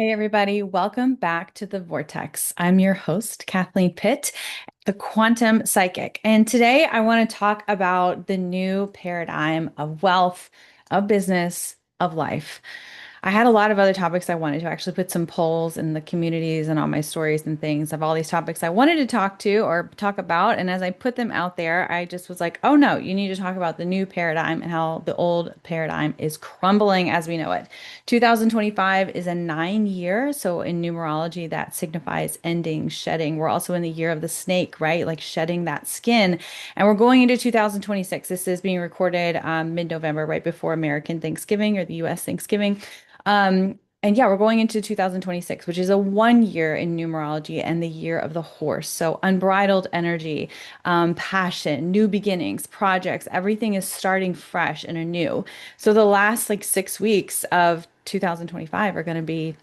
Hey, everybody, welcome back to the Vortex. I'm your host, Kathleen Pitt, the quantum psychic. And today I want to talk about the new paradigm of wealth, of business, of life. I had a lot of other topics I wanted to actually put some polls in the communities and on my stories and things of all these topics I wanted to talk to or talk about. And as I put them out there, I just was like, oh no, you need to talk about the new paradigm and how the old paradigm is crumbling as we know it. 2025 is a 9 year. So in numerology, that signifies ending, shedding. We're also in the year of the snake, right? Like shedding that skin. And we're going into 2026. This is being recorded mid-November, right before American Thanksgiving or the US Thanksgiving. And yeah, we're going into 2026, which is a 1 year in numerology and the year of the horse. So unbridled energy, passion, new beginnings, projects, everything is starting fresh and anew. So the last like 6 weeks of 2025 are going to be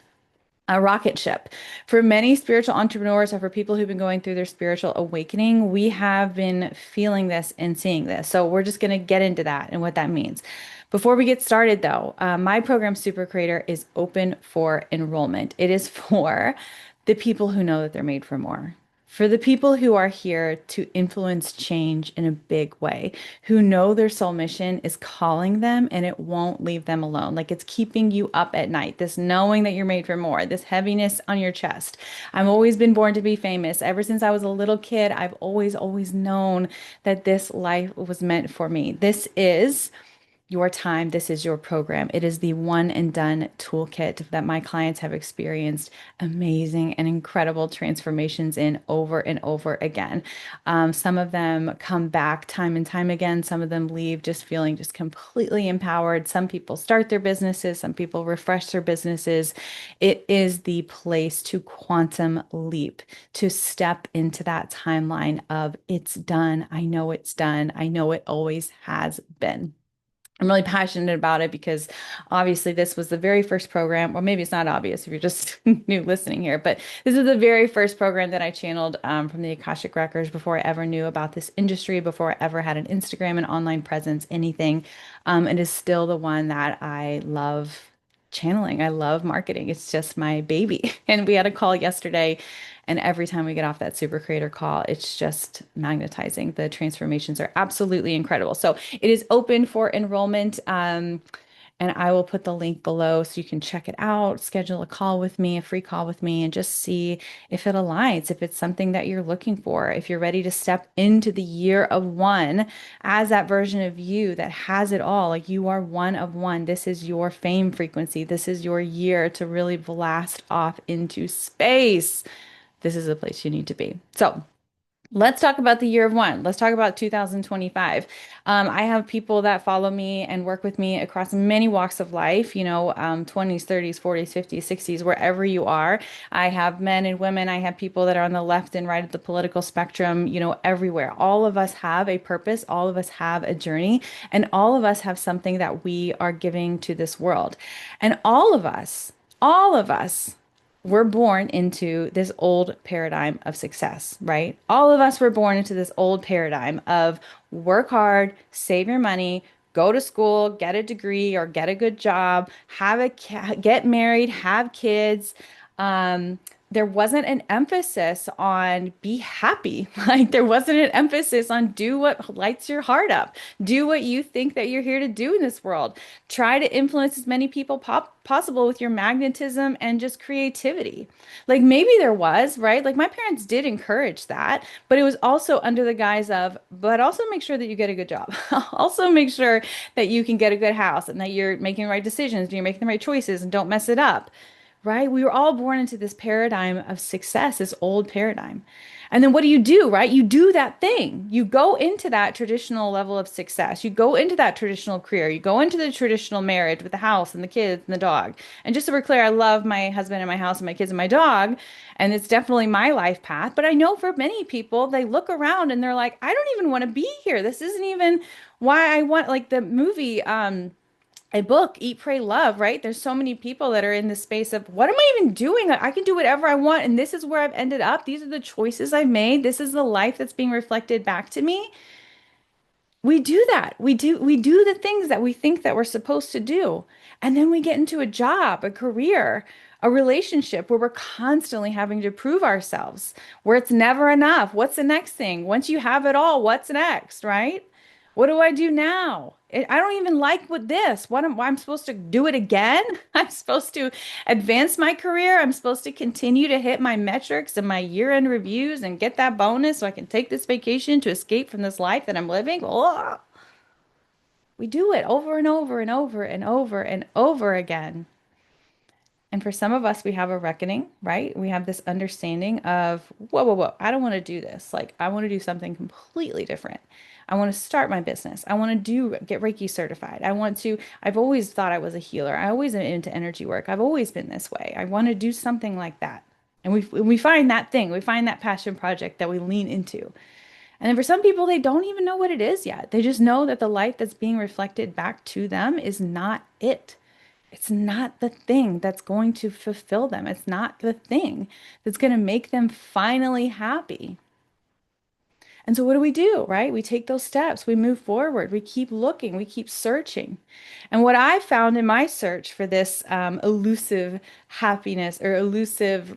a rocket ship. For many spiritual entrepreneurs or for people who've been going through their spiritual awakening, we have been feeling this and seeing this. So we're just going to get into that and what that means. Before we get started, though, my program Super Creator is open for enrollment. It is for the people who know that they're made for more. For the people who are here to influence change in a big way, who know their soul mission is calling them and it won't leave them alone. Like it's keeping you up at night, this knowing that you're made for more, this heaviness on your chest. I've always been born to be famous. Ever since I was a little kid, I've always known that this life was meant for me. This is your time. This is your program. It is the one and done toolkit that my clients have experienced amazing and incredible transformations in over and over again. Some of them come back time and time again. Some of them leave just feeling just completely empowered. Some people start their businesses. Some people refresh their businesses. It is the place to quantum leap, to step into that timeline of it's done. I know it's done. I know it always has been. I'm really passionate about it because obviously this was the very first program, or maybe it's not obvious if you're just new listening here, but this is the very first program that I channeled from the Akashic Records before I ever knew about this industry, before I ever had an Instagram, an online presence, anything. It is still the one that I love channeling. I love marketing. It's just my baby. And we had a call yesterday and every time we get off that super creator call, it's just magnetizing. The transformations are absolutely incredible. So it is open for enrollment. And I will put the link below so you can check it out, schedule a call with me, a free call with me, and just see if it aligns, if it's something that you're looking for, if you're ready to step into the year of one as that version of you that has it all. Like you are one of one. This is your fame frequency. This is your year to really blast off into space. This is the place you need to be. So let's talk about the year of one. Let's talk about 2025. I have people that follow me and work with me across many walks of life, 20s, 30s, 40s, 50s, 60s, wherever you are. I have men and women. I have people that are on the left and right of the political spectrum, everywhere. All of us have a purpose. All of us have a journey, and all of us have something that we are giving to this world. And all of us we're born into this old paradigm of success, right? All of us were born into this old paradigm of work hard, save your money, go to school, get a degree or get a good job, get married, have kids. There wasn't an emphasis on be happy. Like there wasn't an emphasis on do what lights your heart up. Do what you think that you're here to do in this world. Try to influence as many people possible with your magnetism and just creativity. Like maybe there was, right? Like my parents did encourage that, but it was also under the guise of, but also make sure that you get a good job. Also make sure that you can get a good house and that you're making the right decisions and you're making the right choices and don't mess it up, right? We were all born into this paradigm of success, this old paradigm. And then what do, right? You do that thing. You go into that traditional level of success. You go into that traditional career. You go into the traditional marriage with the house and the kids and the dog. And just so we're clear, I love my husband and my house and my kids and my dog. And it's definitely my life path. But I know for many people, they look around and they're like, I don't even want to be here. This isn't even why I want, like the movie, a book, Eat, Pray, Love, right? There's so many people that are in the space of what am I even doing? I can do whatever I want, and this is where I've ended up. These are the choices I've made. This is the life that's being reflected back to me. We do that. We do the things that we think that we're supposed to do. And then we get into a job, a career, a relationship where we're constantly having to prove ourselves, where it's never enough. What's the next thing? Once you have it all, what's next, right? What do I do now? I don't even like with this. I'm supposed to do it again? I'm supposed to advance my career. I'm supposed to continue to hit my metrics and my year-end reviews and get that bonus so I can take this vacation to escape from this life that I'm living. Ugh. We do it over and over and over and over and over again. And for some of us, we have a reckoning, right? We have this understanding of, whoa, whoa, whoa, I don't want to do this. Like, I want to do something completely different. I want to start my business. I want to get Reiki certified. I've always thought I was a healer. I always am into energy work. I've always been this way. I want to do something like that. And we find that thing, we find that passion project that we lean into. And then for some people, they don't even know what it is yet. They just know that the light that's being reflected back to them is not it. It's not the thing that's going to fulfill them. It's not the thing that's going to make them finally happy. And so, what do, right? We take those steps, we move forward, we keep looking, we keep searching. And what I found in my search for this elusive happiness or elusive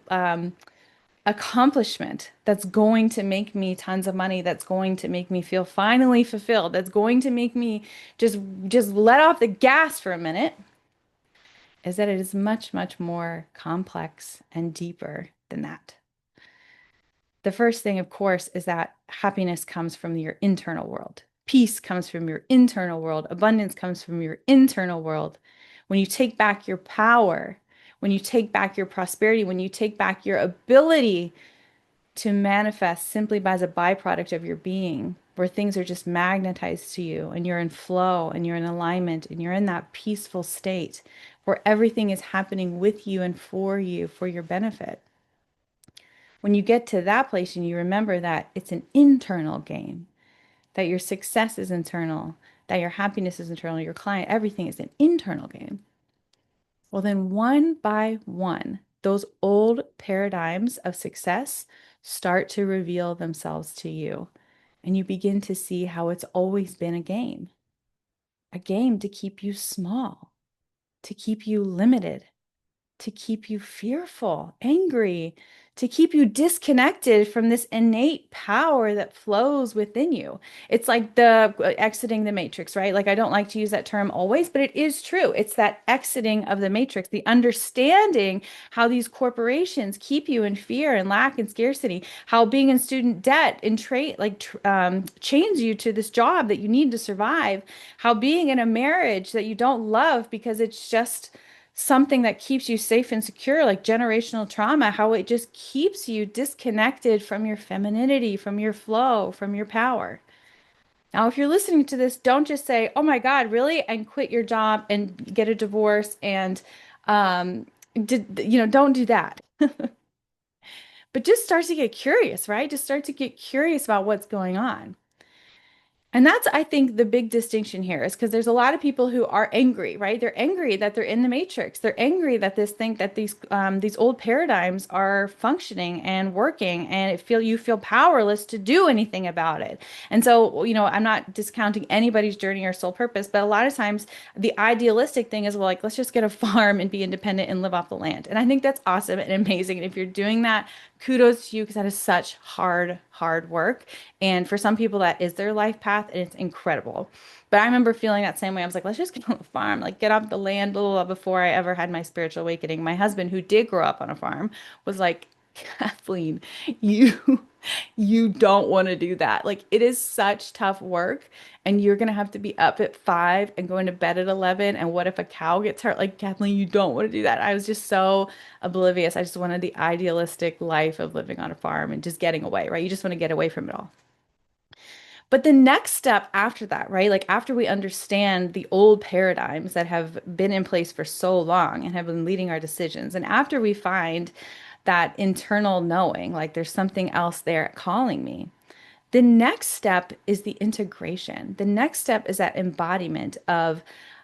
accomplishment that's going to make me tons of money, that's going to make me feel finally fulfilled, that's going to make me just let off the gas for a minute, is that it is much, much more complex and deeper than that. The first thing, of course, is that happiness comes from your internal world. Peace comes from your internal world. Abundance comes from your internal world. When you take back your power, when you take back your prosperity, when you take back your ability to manifest simply by as a byproduct of your being, where things are just magnetized to you and you're in flow and you're in alignment and you're in that peaceful state where everything is happening with you for your benefit. When you get to that place and you remember that it's an internal game, that your success is internal, that your happiness is internal, your client, everything is an internal game. Well, then one by one, those old paradigms of success start to reveal themselves to you. And you begin to see how it's always been a game to keep you small, to keep you limited, to keep you fearful, angry, to keep you disconnected from this innate power that flows within you. It's like the exiting the matrix, right? Like I don't like to use that term always, but it is true. It's that exiting of the matrix, the understanding how these corporations keep you in fear and lack and scarcity, how being in student debt and trade chains you to this job that you need to survive, how being in a marriage that you don't love because it's just something that keeps you safe and secure, like generational trauma, how it just keeps you disconnected from your femininity, from your flow, from your power. Now, if you're listening to this, don't just say, "Oh my God, really?" and quit your job and get a divorce and um don't do that. But just start to get curious, right? Just start to get curious about what's going on. And that's, I think, the big distinction here is because there's a lot of people who are angry, right? They're angry that they're in the matrix. They're angry that these old paradigms are functioning and working, and you feel powerless to do anything about it. And so, I'm not discounting anybody's journey or soul purpose, but a lot of times the idealistic thing is, well, like, let's just get a farm and be independent and live off the land. And I think that's awesome and amazing. And if you're doing that, kudos to you because that is such hard work. And for some people, that is their life path, and it's incredible. But I remember feeling that same way. I was like, let's just get on the farm, like get off the land, blah, blah, blah, before I ever had my spiritual awakening. My husband, who did grow up on a farm, was like, Kathleen, you you don't want to do that. Like it is such tough work, and you're gonna have to be up at 5 and going to bed at 11. And what if a cow gets hurt? Like Kathleen, you don't want to do that. I was just so oblivious. I just wanted the idealistic life of living on a farm and just getting away, right? You just want to get away from it all. But the next step after that, right? Like after we understand the old paradigms that have been in place for so long and have been leading our decisions, and after we find that internal knowing, like there's something else there calling me, the next step is the integration. The next step is that embodiment of,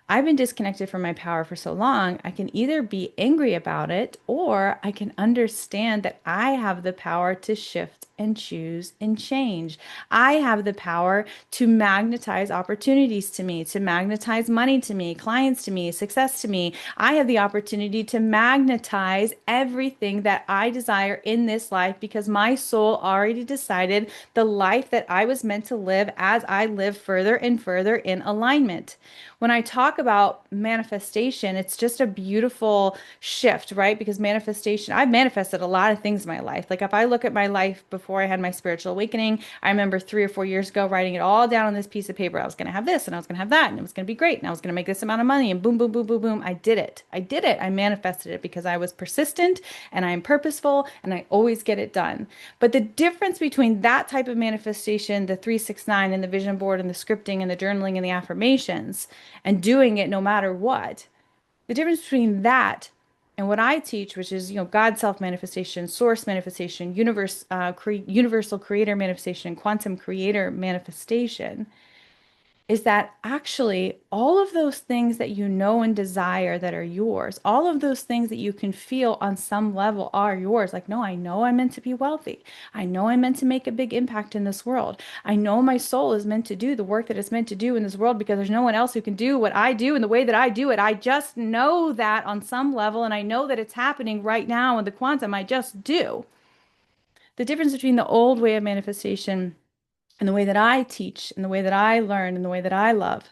I've been disconnected from my power for so long. I can either be angry about it or I can understand that I have the power to shift and choose and change. I have the power to magnetize opportunities to me, to magnetize money to me, clients to me, success to me. I have the opportunity to magnetize everything that I desire in this life because my soul already decided the life that I was meant to live as I live further and further in alignment. When I talk about manifestation, it's just a beautiful shift, right? Because manifestation, I've manifested a lot of things in my life. Like if I look at my life before I had my spiritual awakening, I remember 3 or 4 years ago writing it all down on this piece of paper. I was going to have this and I was going to have that and it was going to be great and I was going to make this amount of money and boom, boom, boom, boom, boom. I did it. I did it. I manifested it because I was persistent and I'm purposeful and I always get it done. But the difference between that type of manifestation, the 369 and the vision board and the scripting and the journaling and the affirmations and doing it no matter what, the difference between that and what I teach, which is, God self-manifestation, source manifestation, universal creator manifestation, quantum creator manifestation, is that actually all of those things that you know and desire that are yours, all of those things that you can feel on some level are yours. Like, no, I know I'm meant to be wealthy. I know I'm meant to make a big impact in this world. I know my soul is meant to do the work that it's meant to do in this world because there's no one else who can do what I do in the way that I do it. I just know that on some level, and I know that it's happening right now in the quantum. I just do. The difference between the old way of manifestation and the way that I teach and the way that I learn and the way that I love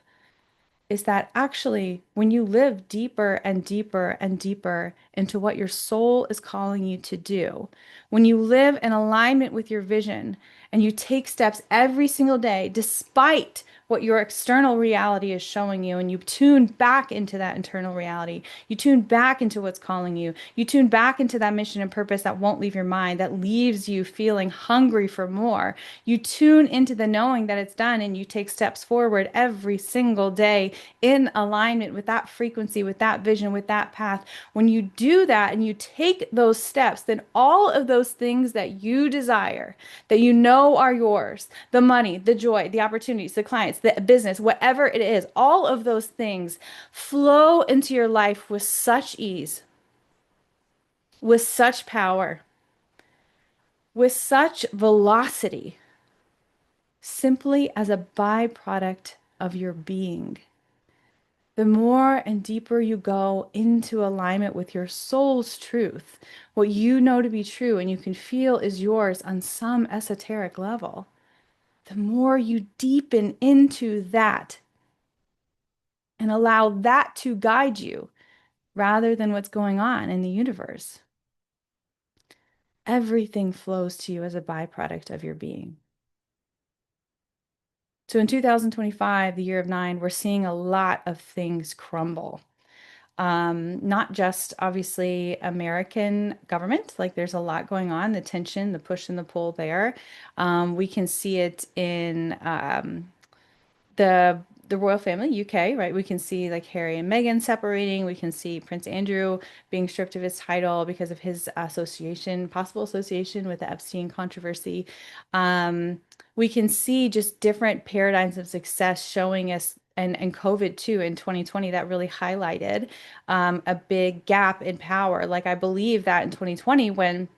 is that actually, when you live deeper and deeper and deeper into what your soul is calling you to do, when you live in alignment with your vision and you take steps every single day, despite what your external reality is showing you, and you tune back into that internal reality, you tune back into what's calling you, you tune back into that mission and purpose that won't leave your mind, that leaves you feeling hungry for more. You tune into the knowing that it's done, and you take steps forward every single day in alignment with that frequency, with that vision, with that path. When you do that and you take those steps, then all of those things that you desire, that you know are yours, the money, the joy, the opportunities, the clients, the business, whatever it is, all of those things flow into your life with such ease, with such power, with such velocity, simply as a byproduct of your being. The more and deeper you go into alignment with your soul's truth, what you know to be true and you can feel is yours on some esoteric level, the more you deepen into that and allow that to guide you rather than what's going on in the universe, everything flows to you as a byproduct of your being. So in 2025, the year of nine, we're seeing a lot of things crumble. Not just obviously American government, like there's a lot going on, the tension, the push and the pull there. We can see it in the the royal family, UK, right? We can see like Harry and Meghan separating. We can see Prince Andrew being stripped of his title because of his association, possible association with the Epstein controversy. We can see just different paradigms of success showing us, and COVID too in 2020 that really highlighted a big gap in power. Like I believe that in 2020 when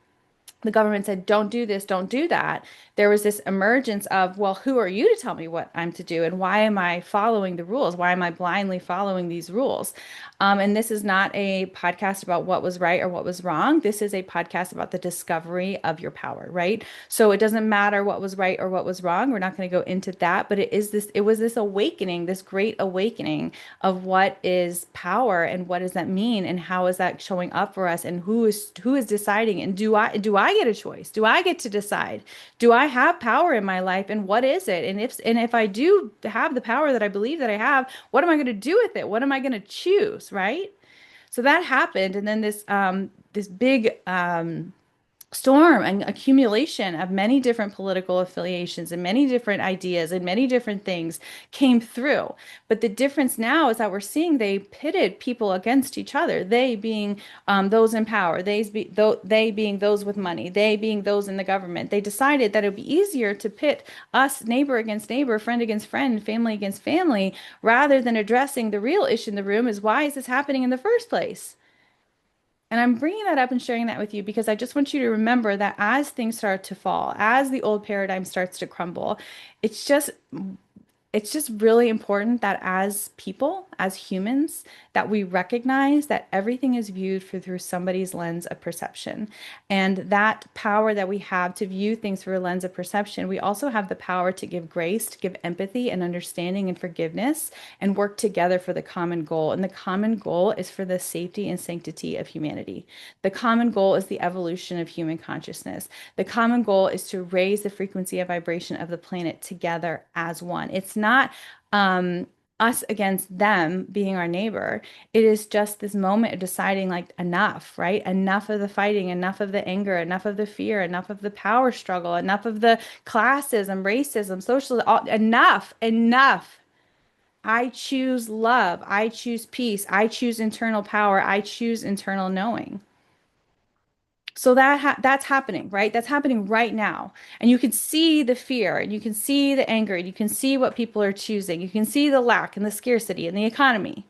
the government said, don't do this, don't do that. There was this emergence of, well, who are you to tell me what I'm to do? And why am I following the rules? Why am I blindly following these rules? And this is not a podcast about what was right or what was wrong. This is a podcast about the discovery of your power, right? So it doesn't matter what was right or what was wrong. We're not going to go into that, but it was this awakening, this great awakening of what is power and what does that mean and how is that showing up for us and who is deciding and do I get a choice? Do I get to decide? Do I have power in my life and what is it? And if I do have the power that I believe that I have, what am I going to do with it? What am I going to choose, right? So that happened and then this big storm and accumulation of many different political affiliations and many different ideas and many different things came through. But the difference now is that we're seeing they pitted people against each other. They being those in power, they being those with money, they being those in the government. They decided that it would be easier to pit us neighbor against neighbor, friend against friend, family against family, rather than addressing the real issue in the room is why is this happening in the first place? And I'm bringing that up and sharing that with you because I just want you to remember that as things start to fall, as the old paradigm starts to crumble, it's just it's just really important that as people, as humans, that we recognize that everything is viewed through somebody's lens of perception. And that power that we have to view things through a lens of perception, we also have the power to give grace, to give empathy and understanding and forgiveness, and work together for the common goal. And the common goal is for the safety and sanctity of humanity. The common goal is the evolution of human consciousness. The common goal is to raise the frequency of vibration of the planet together as one. It's not um, us against them being our neighbor. It is just this moment of deciding, like, enough, right? Enough of the fighting, enough of the anger, enough of the fear, enough of the power struggle, enough of the classism, racism, socialism, enough, enough. I choose love. I choose peace. I choose internal power. I choose internal knowing. So that's happening, right? That's happening right now. And you can see the fear and you can see the anger and you can see what people are choosing. You can see the lack and the scarcity and the economy.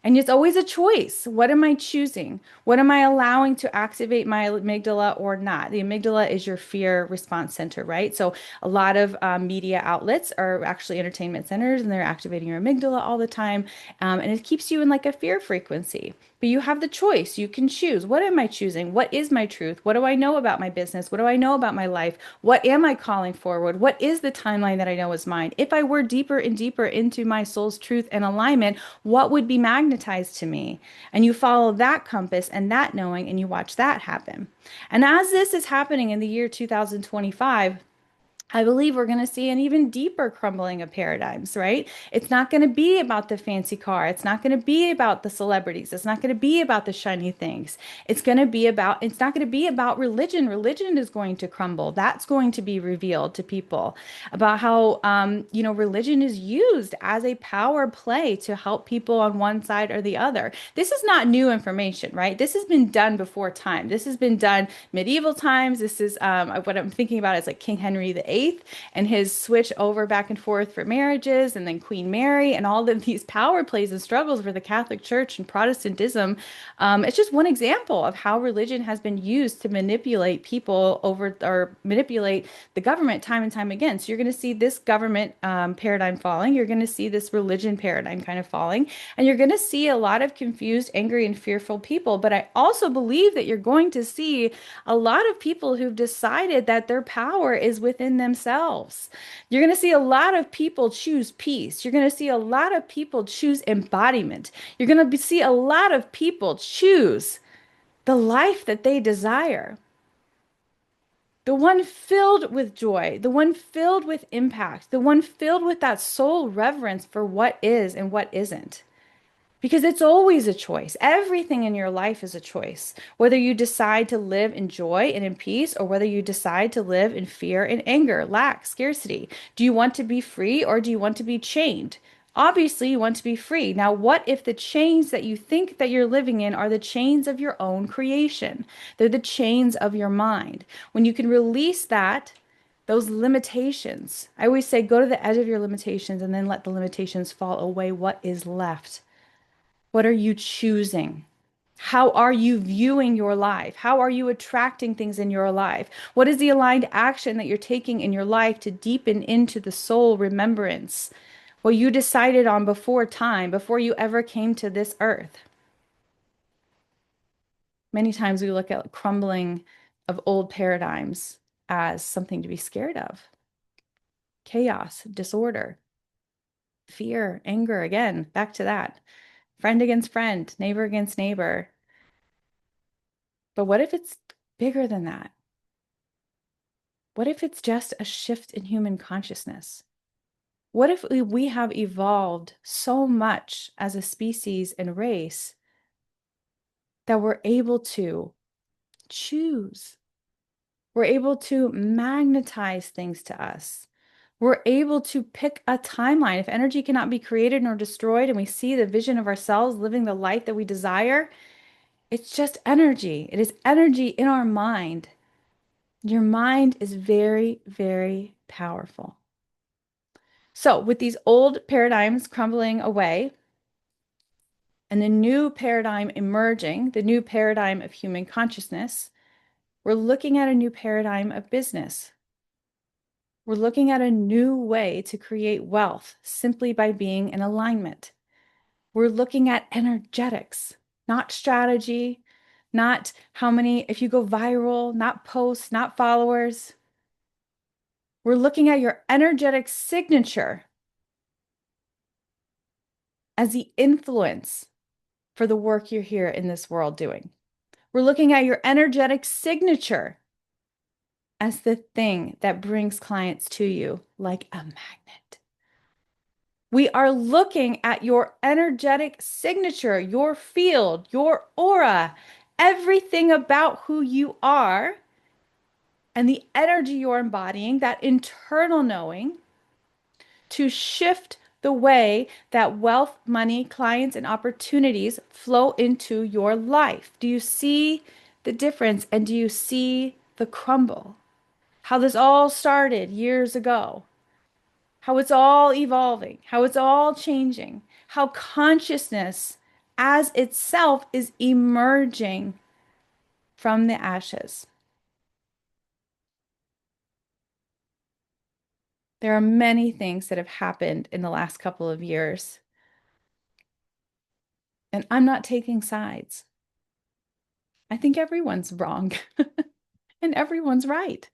And it's always a choice. What am I choosing? What am I allowing to activate my amygdala or not? The amygdala is your fear response center, right? So a lot of media outlets are actually entertainment centers and they're activating your amygdala all the time. And it keeps you in like a fear frequency. But you have the choice. You can choose. What am I choosing? What is my truth? What do I know about my business? What do I know about my life? What am I calling forward? What is the timeline that I know is mine? If I were deeper and deeper into my soul's truth and alignment, what would be magnetized to me? And you follow that compass and that knowing, and you watch that happen. And as this is happening in the year 2025, I believe we're going to see an even deeper crumbling of paradigms, right? It's not going to be about the fancy car. It's not going to be about the celebrities. It's not going to be about the shiny things. It's not going to be about religion. Religion is going to crumble. That's going to be revealed to people about how, religion is used as a power play to help people on one side or the other. This is not new information, right? This has been done before time. This has been done medieval times. This is what I'm thinking about is like King Henry VIII and his switch over back and forth for marriages, and then Queen Mary and all of these power plays and struggles for the Catholic Church and Protestantism. It's just one example of how religion has been used to manipulate people over or manipulate the government time and time again. So you're going to see this government paradigm falling. You're going to see this religion paradigm kind of falling. And you're going to see a lot of confused, angry, and fearful people. But I also believe that you're going to see a lot of people who've decided that their power is within themselves. You're going to see a lot of people choose peace. You're going to see a lot of people choose embodiment. You're going to see a lot of people choose the life that they desire. The one filled with joy, the one filled with impact, the one filled with that soul reverence for what is and what isn't. Because it's always a choice. Everything in your life is a choice. Whether you decide to live in joy and in peace, or whether you decide to live in fear and anger, lack, scarcity. Do you want to be free or do you want to be chained? Obviously, you want to be free. Now, what if the chains that you think that you're living in are the chains of your own creation? They're the chains of your mind. When you can release that, those limitations, I always say go to the edge of your limitations and then let the limitations fall away. What is left? What are you choosing? How are you viewing your life? How are you attracting things in your life? What is the aligned action that you're taking in your life to deepen into the soul remembrance? What you decided on before time, before you ever came to this earth. Many times we look at crumbling of old paradigms as something to be scared of. Chaos, disorder, fear, anger, again, back to that. Friend against friend, neighbor against neighbor. But what if it's bigger than that? What if it's just a shift in human consciousness? What if we have evolved so much as a species and race that we're able to choose? We're able to magnetize things to us. We're able to pick a timeline. If energy cannot be created nor destroyed, and we see the vision of ourselves living the life that we desire, it's just energy. It is energy in our mind. Your mind is very, very powerful. So, with these old paradigms crumbling away, And the new paradigm emerging, the new paradigm of human consciousness, we're looking at a new paradigm of business. We're looking at a new way to create wealth simply by being in alignment. We're looking at energetics, not strategy, not how many, if you go viral, not posts, not followers. We're looking at your energetic signature as the influence for the work you're here in this world doing. We're looking at your energetic signature as the thing that brings clients to you like a magnet. We are looking at your energetic signature, your field, your aura, everything about who you are and the energy you're embodying, that internal knowing to shift the way that wealth, money, clients, and opportunities flow into your life. Do you see the difference? And do you see the crumble? How this all started years ago, how it's all evolving, how it's all changing, how consciousness as itself is emerging from the ashes. There are many things that have happened in the last couple of years, and I'm not taking sides. I think everyone's wrong and everyone's right.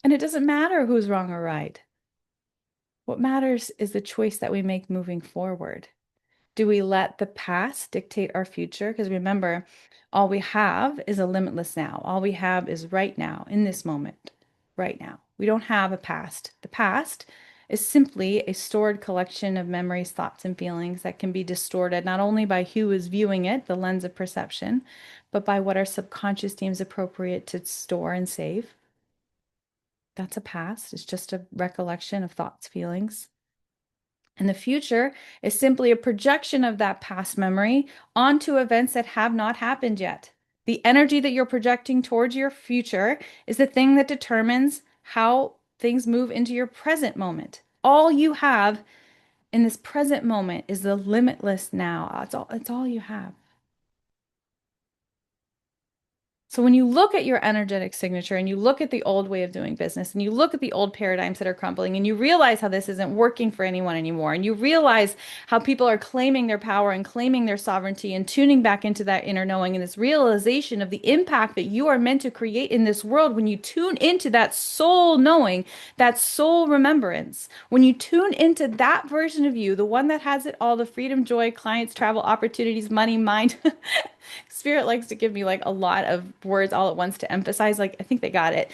And it doesn't matter who's wrong or right. What matters is the choice that we make moving forward. Do we let the past dictate our future? Because remember, all we have is a limitless now. All we have is right now, in this moment, right now. We don't have a past. The past is simply a stored collection of memories, thoughts, and feelings that can be distorted not only by who is viewing it, the lens of perception, but by what our subconscious deems appropriate to store and save. That's a past. It's just a recollection of thoughts, feelings. And the future is simply a projection of that past memory onto events that have not happened yet. The energy that you're projecting towards your future is the thing that determines how things move into your present moment. All you have in this present moment is the limitless now. It's all you have. So when you look at your energetic signature and you look at the old way of doing business and you look at the old paradigms that are crumbling and you realize how this isn't working for anyone anymore and you realize how people are claiming their power and claiming their sovereignty and tuning back into that inner knowing and this realization of the impact that you are meant to create in this world when you tune into that soul knowing, that soul remembrance, when you tune into that version of you, the one that has it all, the freedom, joy, clients, travel, opportunities, money, mind, Spirit likes to give me like a lot of words all at once to emphasize. Like, I think they got it.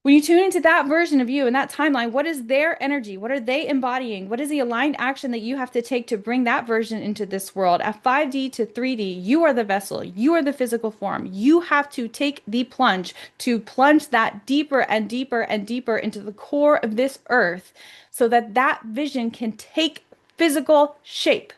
When you tune into that version of you and that timeline, what is their energy? What are they embodying? What is the aligned action that you have to take to bring that version into this world? At 5D to 3D, you are the vessel, you are the physical form. You have to take the plunge to plunge that deeper and deeper and deeper into the core of this earth so that that vision can take physical shape.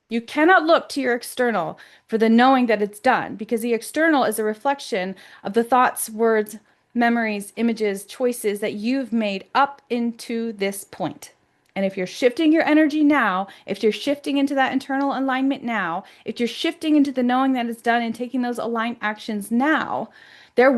You cannot look to your external for the knowing that it's done because the external is a reflection of the thoughts, words, memories, images, choices that you've made up into this point. And if you're shifting your energy now, if you're shifting into that internal alignment now, if you're shifting into the knowing that it's done and taking those aligned actions now, there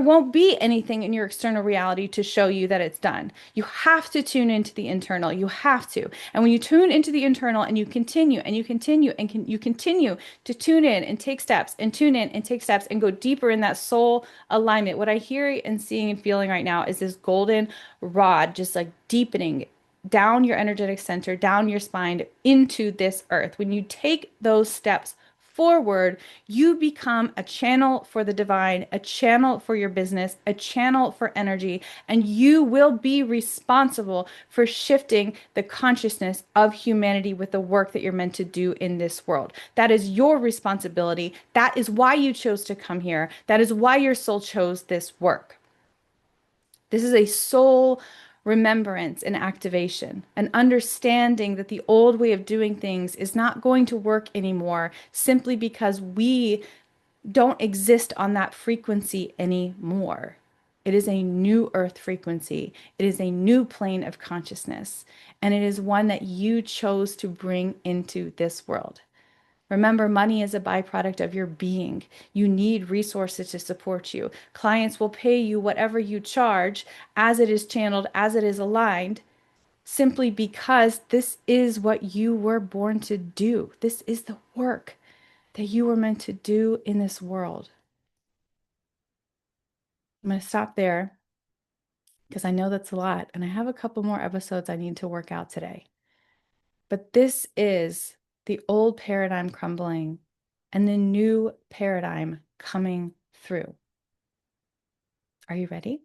won't be anything in your external reality to show you that it's done. You have to tune into the internal. You have to. And when you tune into the internal and you continue and you continue and you continue to tune in and take steps and tune in and take steps and go deeper in that soul alignment, what I hear and seeing and feeling right now is this golden rod just like deepening down your energetic center, down your spine into this earth. When you take those steps forward, you become a channel for the divine, a channel for your business, a channel for energy, and you will be responsible for shifting the consciousness of humanity with the work that you're meant to do in this world. That is your responsibility. That is why you chose to come here. That is why your soul chose this work. This is a soul remembrance and activation, an understanding that the old way of doing things is not going to work anymore simply because we don't exist on that frequency anymore. It is a new earth frequency. It is a new plane of consciousness. And it is one that you chose to bring into this world. Remember, money is a byproduct of your being. You need resources to support you. Clients will pay you whatever you charge as it is channeled, as it is aligned, simply because this is what you were born to do. This is the work that you were meant to do in this world. I'm going to stop there because I know that's a lot, and I have a couple more episodes I need to work out today. But this is the old paradigm crumbling and the new paradigm coming through. Are you ready?